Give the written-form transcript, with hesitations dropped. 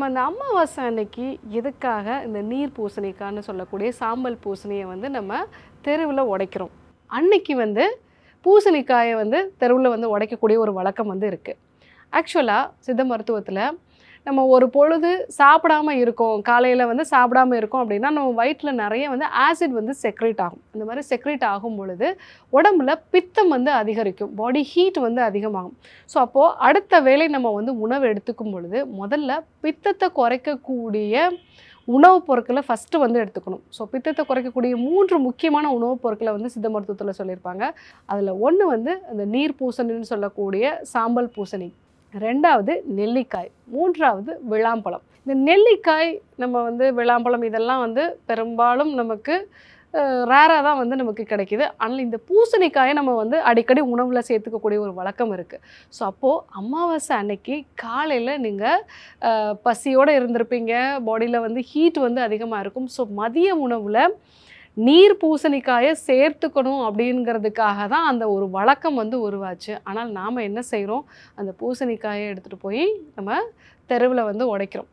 நம்ம அந்த அமாவாசை அன்னைக்கு எதுக்காக இந்த நீர் பூசணிக்கான்னு சொல்லக்கூடிய சாம்பல் பூசணியை வந்து நம்ம தெருவில் உடைக்கிறோம்? அன்னைக்கு வந்து பூசணிக்காயை வந்து தெருவில் வந்து உடைக்கக்கூடிய ஒரு வழக்கம் வந்து இருக்குது. ஆக்சுவலாக சித்த மருத்துவத்தில் நம்ம ஒரு பொழுது சாப்பிடாம இருக்கோம், காலையில் வந்து சாப்பிடாம இருக்கோம் அப்படின்னா நம்ம வயிற்றில் நிறைய வந்து ஆசிட் வந்து செக்ரேட் ஆகும். இந்த மாதிரி செக்ரேட் ஆகும் பொழுது உடம்புல பித்தம் வந்து அதிகரிக்கும், பாடி ஹீட் வந்து அதிகமாகும். ஸோ அப்போது அடுத்த வேளை நம்ம வந்து உணவு எடுத்துக்கும் பொழுது முதல்ல பித்தத்தை குறைக்கக்கூடிய உணவுப் பொருட்களை ஃபஸ்ட்டு வந்து எடுத்துக்கணும். ஸோ பித்தத்தை குறைக்கக்கூடிய 3 முக்கியமான உணவுப் பொருட்களை வந்து சித்த மருத்துவத்தில் சொல்லியிருப்பாங்க. அதில் ஒன்று வந்து அந்த நீர் பூசணின்னு சொல்லக்கூடிய சாம்பல் பூசணி, 2வது நெல்லிக்காய், 3வது விளாம்பழம். இந்த நெல்லிக்காய், நம்ம வந்து விளாம்பழம் இதெல்லாம் வந்து பெரும்பாலும் நமக்கு ரேராக தான் வந்து நமக்கு கிடைக்கிது. ஆனால் இந்த பூசணிக்காயை நம்ம வந்து அடிக்கடி உணவில் சேர்த்துக்கக்கூடிய ஒரு வழக்கம் இருக்குது. ஸோ அப்போது அமாவாசை அன்னைக்கு காலையில் நீங்கள் பசியோடு இருந்திருப்பீங்க, பாடியில் வந்து ஹீட் வந்து அதிகமாக இருக்கும். ஸோ மதிய உணவில் நீர் பூசணிக்காயை சேர்த்துக்கணும் அப்படிங்கிறதுக்காக தான் அந்த ஒரு வழக்கம் வந்து உருவாச்சு. ஆனால் நாம் என்ன செய்கிறோம், அந்த பூசணிக்காயை எடுத்துகிட்டு போய் நம்ம தெருவில் வந்து உடைக்கிறோம்.